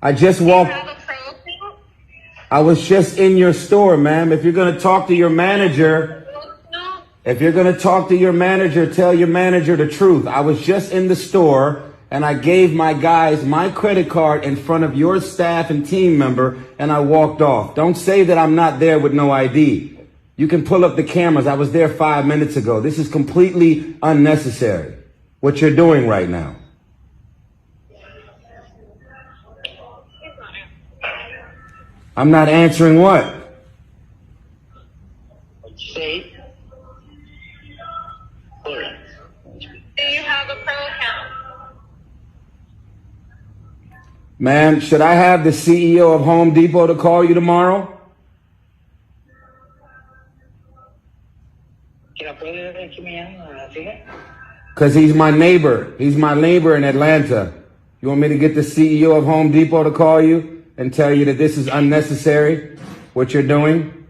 I just walked. I was just in your store, ma'am. If you're going to talk to your manager, tell your manager the truth. I was just in the store and I gave my guys my credit card in front of your staff and team member and I walked off. Don't say that I'm not there with no ID. You can pull up the cameras. I was there 5 minutes ago. This is completely unnecessary, what you're doing right now. I'm not answering what? Say. Do you have a pro account? Ma'am, should I have the CEO of Home Depot to call you tomorrow? Because he's my neighbor. He's my neighbor in Atlanta. You want me to get the CEO of Home Depot to call you and tell you that this is unnecessary, what you're doing?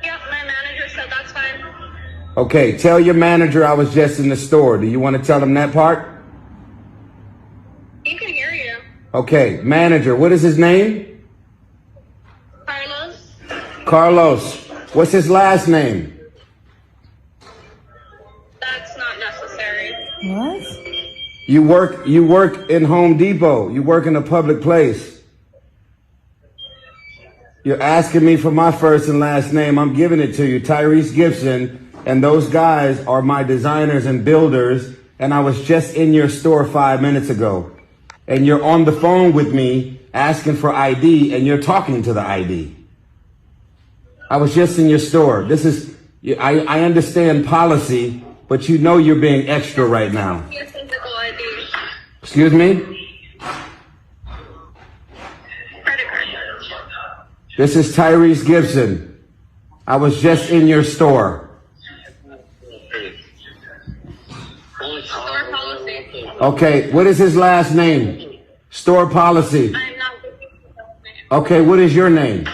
Yep, my manager said that's fine. Okay, tell your manager I was just in the store. Do you want to tell him that part? He can hear you. Okay, manager, what is his name? Carlos? Carlos. What's his last name? That's not necessary. What? You work in Home Depot. You work in a public place. You're asking me for my first and last name. I'm giving it to you. Tyrese Gibson. And those guys are my designers and builders. And I was just in your store 5 minutes ago. And you're on the phone with me asking for ID and you're talking to the ID. I was just in your store. I understand policy, but you know you're being extra right now. Your physical ID. Excuse me? Credit card. This is Tyrese Gibson. I was just in your store. Store policy. Okay, what is his last name? Store policy. I'm not giving you his last name. Okay, what is your name?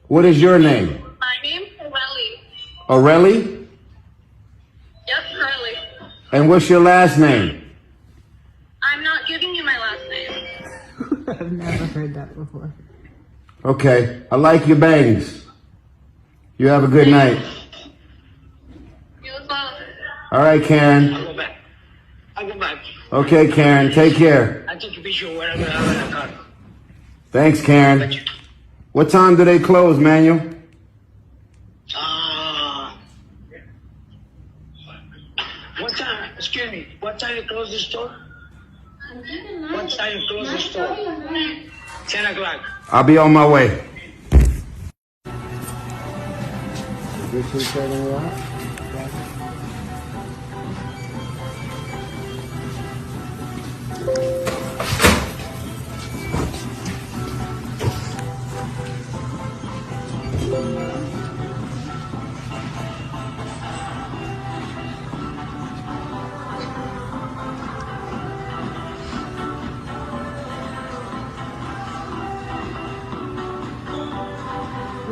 What is your name? My name's Corelli. Aurelie? Yep, Corelli. And what's your last name? I'm not giving you my last name. I've never heard that before. Okay, I like your bangs. You have a good night. You as well. All right, Karen. I'll go back. Okay, Karen, take care. I take a picture wherever I'm in the car. Thanks, Karen. What time do they close, Manuel? What time? Excuse me. What time you close the store? What time you close the store? 10 o'clock. I'll be on my way.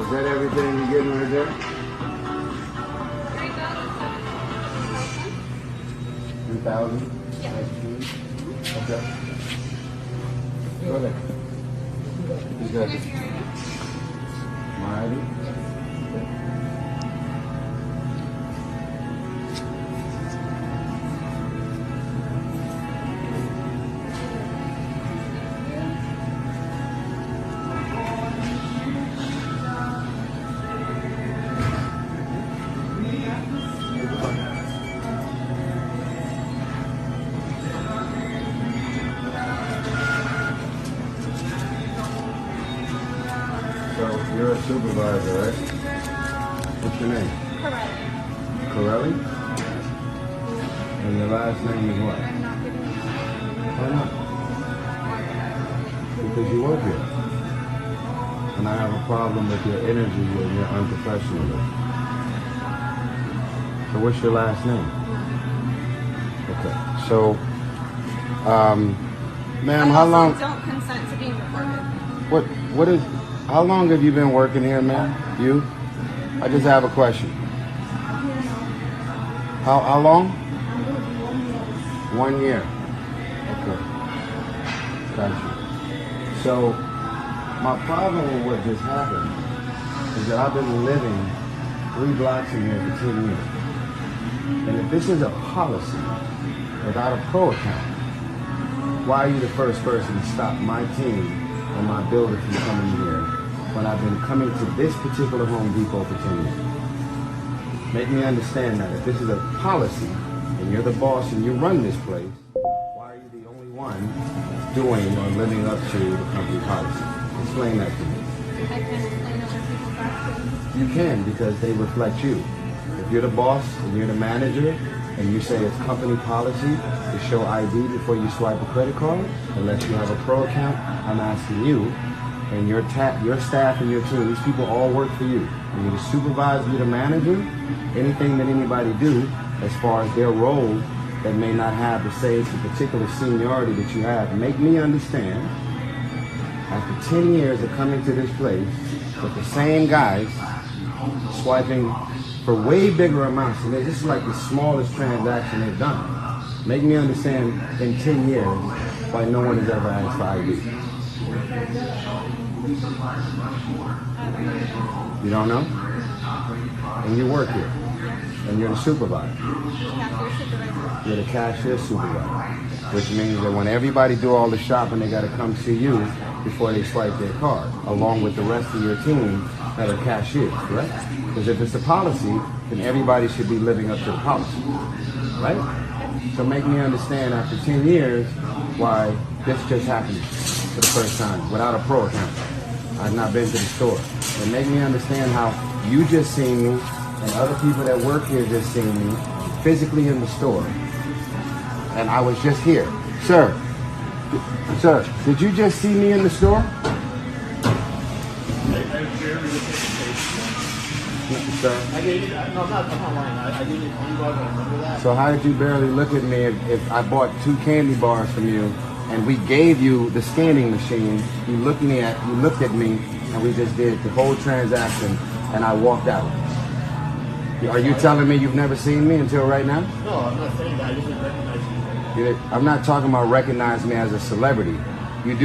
Is that everything you're getting right there? 3,000? Yeah. Okay. Go ahead. Is that my ID? So you're a supervisor, right? What's your name? Corelli. Corelli? And your last name is what? I'm not giving you Why not? Because you work here. And I have a problem with your energy and your unprofessionalism. So what's your last name? Okay. So, ma'am, how long? Don't consent to being recorded. What is? How long have you been working here, ma'am? You? I just have a question. How long? 1 year. Okay. Gotcha. So, my problem with what just happened is that I've been living 3 blocks in here for 10 years. And if this is a policy without a pro account, why are you the first person to stop my team and my builder from coming here when I've been coming to this particular Home Depot for 10 years? Make me understand that if this is a policy and you're the boss and you run this place, why are you the only one doing or living up to the company policy? Explain that to me. I can explain other people's actions. You can, because they reflect you. If you're the boss and you're the manager and you say it's company policy to show ID before you swipe a credit card, unless you have a pro account, I'm asking you and your staff and your team, these people all work for you. And you're the supervisor, you're the manager, anything that anybody do as far as their role that may not have the same particular seniority that you have, make me understand, after 10 years of coming to this place with the same guys swiping for way bigger amounts, and this is like the smallest transaction they've done. Make me understand in 10 years why no one has ever asked for ID. You don't know? And you work here. And you're the supervisor. You're the cashier supervisor. Which means that when everybody do all the shopping, they got to come see you before they swipe their card, along with the rest of your team that are cashiers, correct? Because if it's a policy, then everybody should be living up to the policy, right? So make me understand after 10 years why this just happened for the first time without a pro account. I've not been to the store. And make me understand how you just seen me and other people that work here just seen me physically in the store. And I was just here. Sir, did you just see me in the store? Sir? I'm not lying. I gave you $20. I remember that. So how did you barely look at me if I bought 2 candy bars from you and we gave you the scanning machine? You looked at me and we just did the whole transaction and I walked out. Are you telling me you've never seen me until right now? No, I'm not saying that. I just didn't recognize you. I'm not talking about recognizing me as a celebrity. You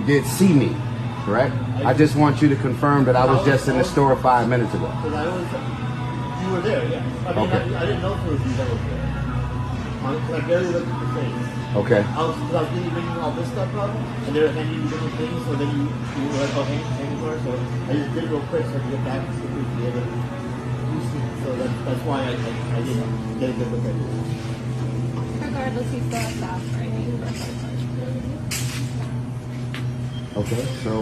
did see me, correct? I just want you to confirm that I was just in the store 5 minutes ago. You were there, yeah. Okay. I didn't know if it was you that was there. I barely looked at your face. Okay. I was really bringing all this stuff up, and they were handing you different things, so then you were like, oh, hang for, so I just did it real quick so I could get back to the other. So that's why I didn't get a good look at you. Regardless, you still have to ask for ID. Okay, so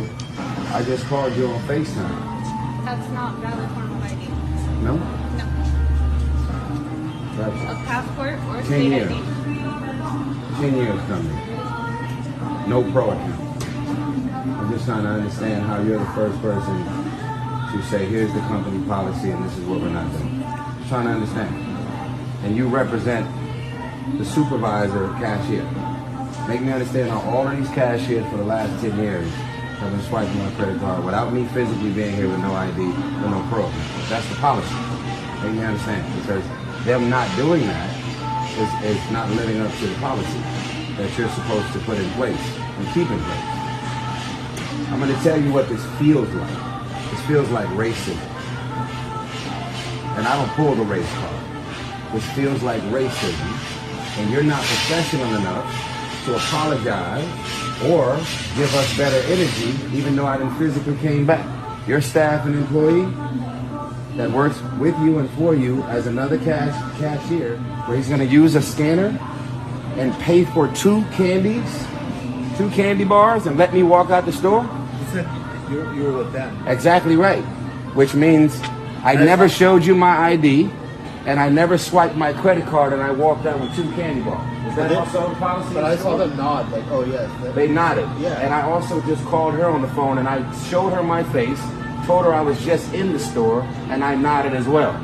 I just called you on FaceTime. That's not valid form of ID. No? No. That's A passport or 10 state years. ID. 10 years coming. No pro account. I'm just trying to understand how you're the first person to say, here's the company policy and this is what we're not doing. Just trying to understand. And you represent the supervisor cashier. Make me understand how all of these cashiers for the last 10 years have been swiping my credit card without me physically being here with no ID, with no pro. That's the policy. Make me understand. Because them not doing that is not living up to the policy that you're supposed to put in place and keep in place. I'm going to tell you what this feels like. This feels like racism. And I don't pull the race card. This feels like racism. And you're not professional enough to apologize or give us better energy, even though I didn't physically came back. Your staff and employee that works with you and for you as another cashier, where he's going to use a scanner and pay for 2 candy bars and let me walk out the store? You said you were with them. Exactly right. Which means I never showed you my ID and I never swiped my credit card and I walked out with 2 candy bars. Is that also the policy? But I saw them nod, like, oh yes. They nodded. Yeah. And I also just called her on the phone and I showed her my face, told her I was just in the store, and I nodded as well.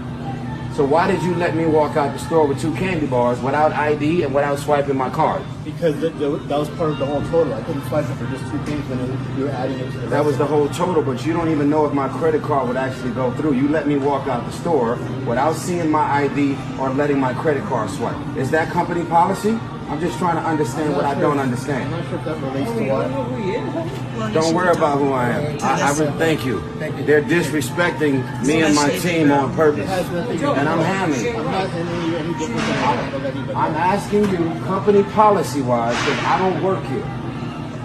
So why did you let me walk out the store with 2 candy bars without ID and without swiping my card? Because that was part of the whole total. I couldn't swipe it for just 2 things when you were adding it to the That was the whole total, but you don't even know if my credit card would actually go through. You let me walk out the store without seeing my ID or letting my credit card swipe. Is that company policy? I'm just trying to understand what I don't I'm understand. not sure if that relates to what. Don't worry about who I am. I really thank you. They're disrespecting me and my team on purpose. And I'm hammy. I'm not any different than anybody. I'm asking you, company policy-wise, because I don't work here.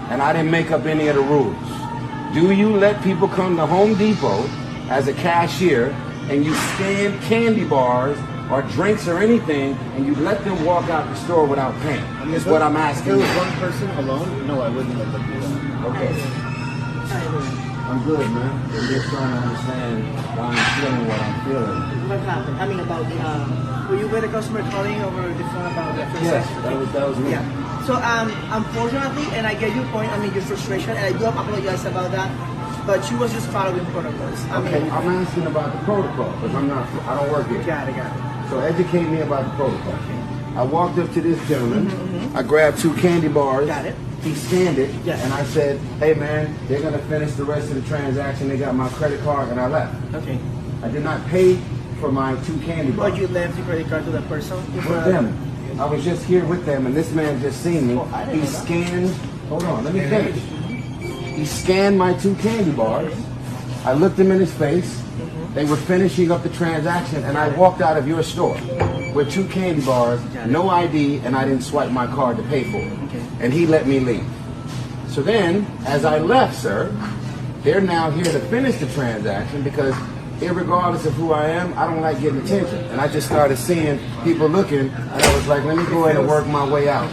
And I didn't make up any of the rules. Do you let people come to Home Depot as a cashier and you scan candy bars or drinks or anything and you let them walk out the store without paying? Is what I'm asking If you. it was one person alone, no, I wouldn't let them do that. Okay. I'm good, man. I'm just trying to understand why I'm feeling what I'm feeling. What happened? I mean, about were you with a customer calling over the phone about the Yes, transaction? that was me. Yeah. So, unfortunately, and I get your point, I mean, your frustration, and I do apologize about that, but she was just following protocols. Okay, I'm asking about the protocol because I don't work here. Got it. So educate me about the protocol. I walked up to this gentleman. I grabbed 2 candy bars. Got it. He scanned it, Yes. and I said, "Hey man, they're gonna finish the rest of the transaction. They got my credit card," and I left. Okay. I did not pay for my 2 candy bars. But you left the credit card to that person? With them. I was just here with them, and this man just seen me. He scanned. Hold on, let me finish. He scanned my 2 candy bars. I looked him in his face. They were finishing up the transaction, and I walked out of your store with 2 candy bars, no ID, and I didn't swipe my card to pay for it. And he let me leave. So then, as I left, sir, they're now here to finish the transaction because irregardless of who I am, I don't like getting attention. And I just started seeing people looking, and I was like, let me go ahead and work my way out.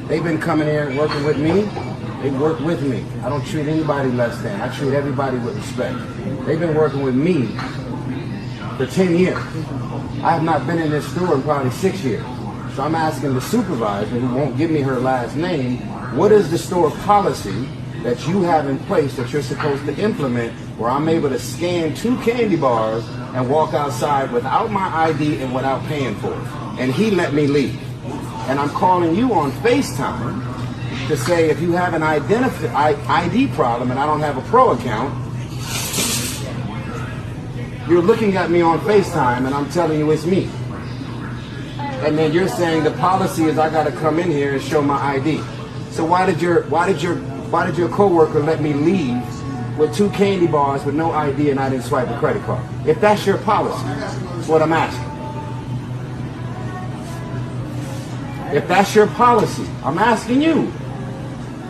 They've been coming here and working with me. They work with me. I don't treat anybody less than. I treat everybody with respect. They've been working with me for 10 years. I have not been in this store in probably 6 years. So I'm asking the supervisor, who won't give me her last name, what is the store policy that you have in place that you're supposed to implement where I'm able to scan 2 candy bars and walk outside without my ID and without paying for it? And he let me leave. And I'm calling you on FaceTime to say if you have an ID problem and I don't have a pro account, you're looking at me on FaceTime and I'm telling you it's me. And then you're saying the policy is I got to come in here and show my ID. So why did your coworker let me leave with 2 candy bars with no ID and I didn't swipe a credit card? If that's your policy, that's what I'm asking. If that's your policy, I'm asking you.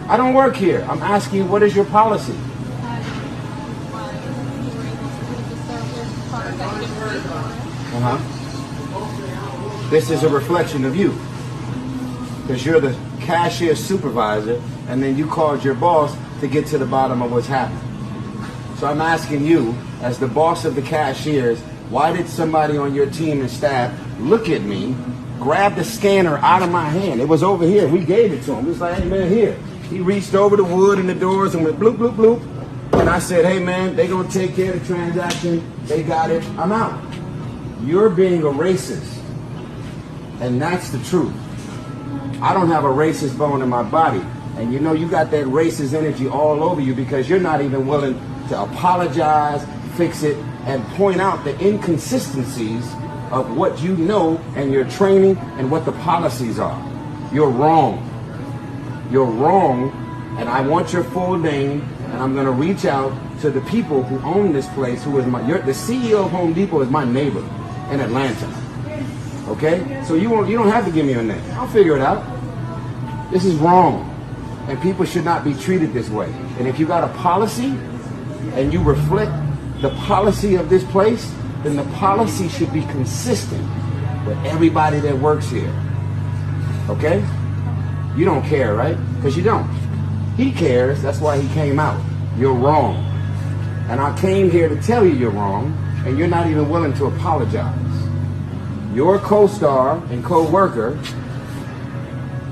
I don't work here. I'm asking you, what is your policy? This is a reflection of you. Because you're the cashier supervisor, and then you called your boss to get to the bottom of what's happening. So I'm asking you, as the boss of the cashiers, why did somebody on your team and staff look at me, grab the scanner out of my hand? It was over here. We gave it to him. It was like, hey man, here. He reached over the wood and the doors and went bloop, bloop, bloop. And I said, hey man, they gonna take care of the transaction. They got it. I'm out. You're being a racist. And that's the truth. I don't have a racist bone in my body. And you know you got that racist energy all over you because you're not even willing to apologize, fix it, and point out the inconsistencies of what you know and your training and what the policies are. You're wrong. You're wrong, and I want your full name, and I'm gonna reach out to the people who own this place, who is the CEO of Home Depot is my neighbor in Atlanta. Okay? So you don't have to give me your name. I'll figure it out. This is wrong. And people should not be treated this way. And if you got a policy and you reflect the policy of this place, then the policy should be consistent with everybody that works here. Okay? You don't care, right? Because you don't. He cares. That's why he came out. You're wrong. And I came here to tell you you're wrong, and you're not even willing to apologize. Your co-star and co-worker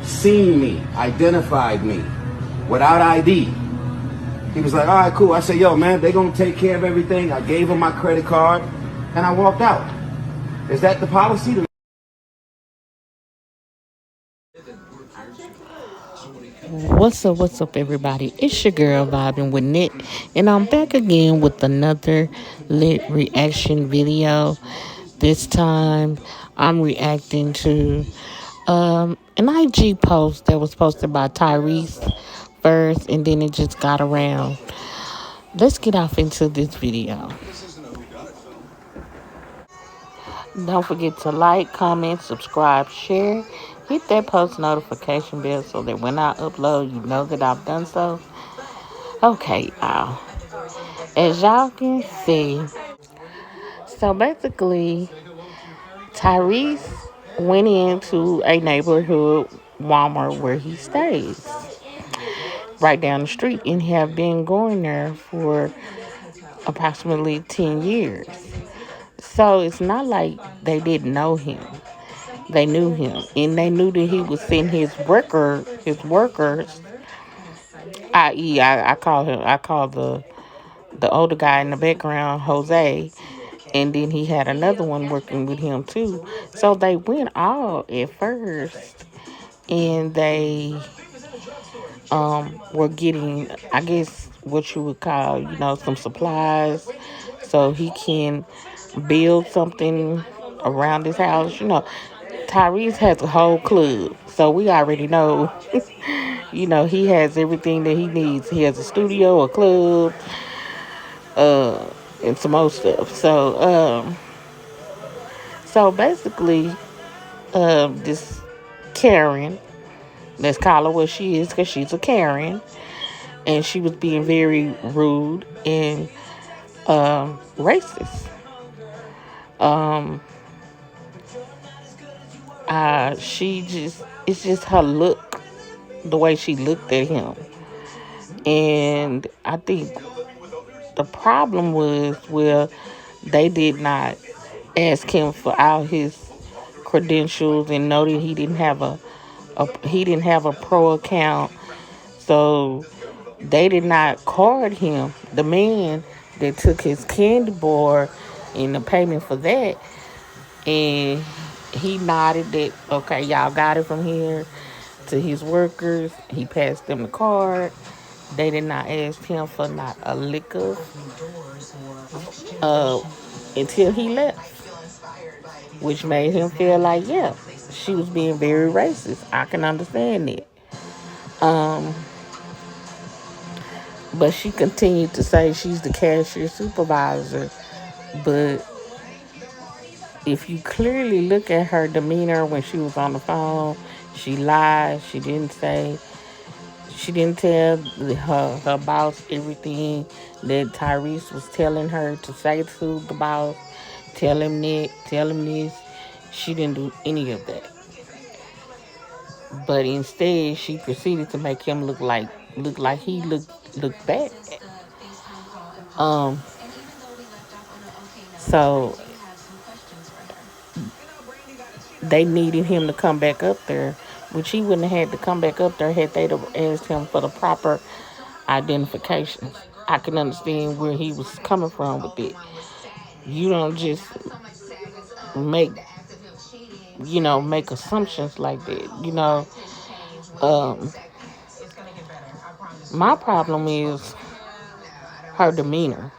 seen me, identified me without ID. He was like, all right, cool. I said, yo, man, they gonna take care of everything. I gave him my credit card, and I walked out. Is that the policy? What's up, everybody? It's your girl vibing with Nick, and I'm back again with another lit reaction video. This time, I'm reacting to an IG post that was posted by Tyrese first, and then it just got around. Let's get off into this video. Don't forget to like, comment, subscribe, share. Hit that post notification bell so that when I upload, you know that I've done so. Okay, y'all. As y'all can see, so basically, Tyrese went into a neighborhood Walmart where he stays, right down the street, and have been going there for approximately 10 years. So it's not like they didn't know him. They knew him, and they knew that he was sending his workers, i.e., I call the older guy in the background Jose, and then he had another one working with him too. So they went all at first, and they were getting, I guess, what you would call, some supplies, so he can build something around his house. Tyrese has a whole club, so we already know, he has everything that he needs. He has a studio, a club, and some more stuff. So basically, this Karen, let's call her what she is, because she's a Karen, and she was being very rude and racist. Um, it's just her look, the way she looked at him. And I think the problem was, well, they did not ask him for all his credentials and know that he didn't have a pro account. So they did not card him. The man that took his candy bar and the payment for that, and he nodded that, okay, y'all got it from here, to his workers. He passed them the card. They did not ask him for not a lick of until he left, which made him feel like, yeah, she was being very racist. I can understand it. But she continued to say she's the cashier supervisor. But if you clearly look at her demeanor when she was on the phone, she lied. She didn't tell her boss everything that Tyrese was telling her to say to the boss. Tell him that, tell him this. She didn't do any of that. But instead, she proceeded to make him look like he looked bad. Um. So they needed him to come back up there, which he wouldn't have had to come back up there had they asked him for the proper identification. I can understand where he was coming from with it. You don't just make make assumptions like that. Um, my problem is her demeanor.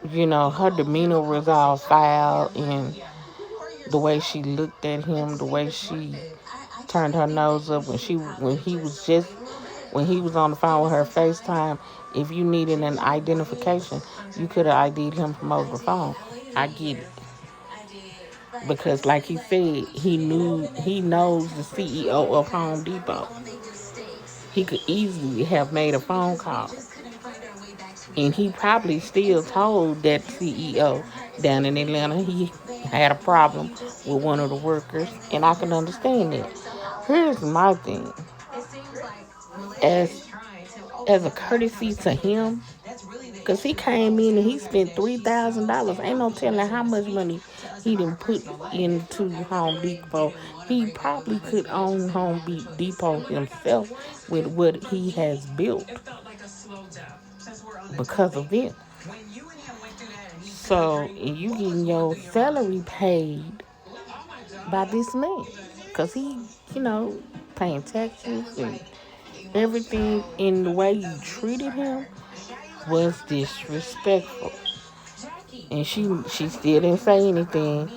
Her demeanor was all foul, and the way she looked at him, the way she turned her nose up when he was on the phone with her FaceTime. If you needed an identification, you could have ID'd him from over the phone. I get it. Because like he said, he knows the CEO of Home Depot. He could easily have made a phone call. And he probably still told that CEO down in Atlanta he had a problem with one of the workers. And I can understand that. Here's my thing. As a courtesy to him, because he came in and he spent $3,000. Ain't no telling how much money he didn't put into Home Depot. He probably could own Home Depot himself with what he has built because of it. So you getting your salary paid by this man because he, paying taxes and everything. In the way you treated him was disrespectful. And she still didn't say anything.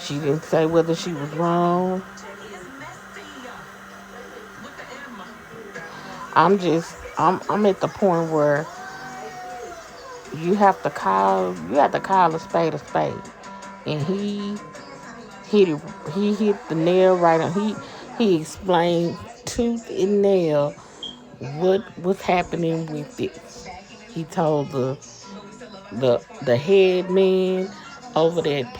She didn't say whether she was wrong. I'm at the point where you have to call a spade, and hit it, he hit the nail right on. He explained tooth and nail what was happening with it. He told the head man over there,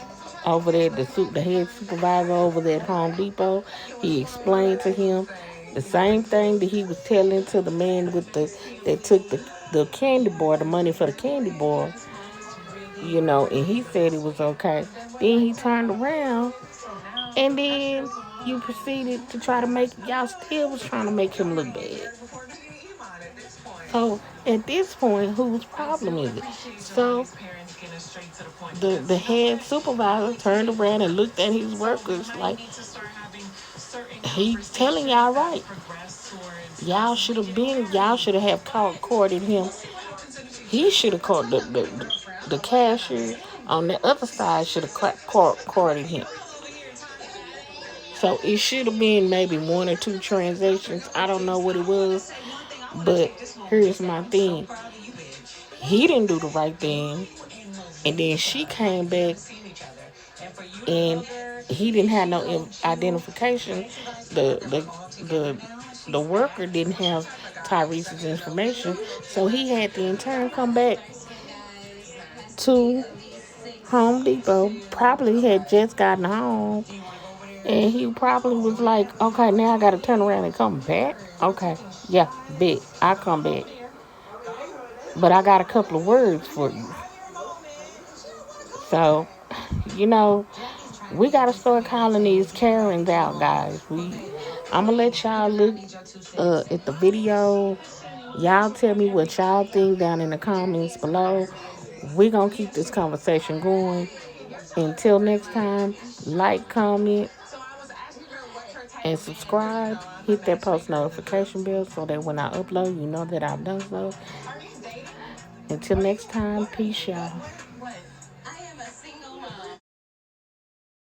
the head supervisor over there at Home Depot. He explained to him the same thing that he was telling to the man that took the candy bar, the money for the candy bar, and he said it was okay. Then he turned around, and then you proceeded to try to y'all still was trying to make him look bad. So at this point, whose problem is it? So the head supervisor turned around and looked at his workers like, he's telling y'all right. Y'all should have courted him. He should have caught the cashier on the other side should have courted him. So it should have been maybe one or two transactions. I don't know what it was, but here's my thing. He didn't do the right thing, and then she came back, and he didn't have no identification. The worker didn't have Tyrese's information, so he had to in turn come back to Home Depot. Probably had just gotten home, and he probably was like, "Okay, now I got to turn around and come back." Okay, yeah, bet I come back, but I got a couple of words for you. So, you know, we gotta start calling these Karens out, guys. I'm gonna let y'all look at the video. Y'all tell me what y'all think down in the comments below. We're gonna keep this conversation going. Until next time, like, comment, and subscribe. Hit that post notification bell so that when I upload, you know that I've done so. Until next time, peace, y'all.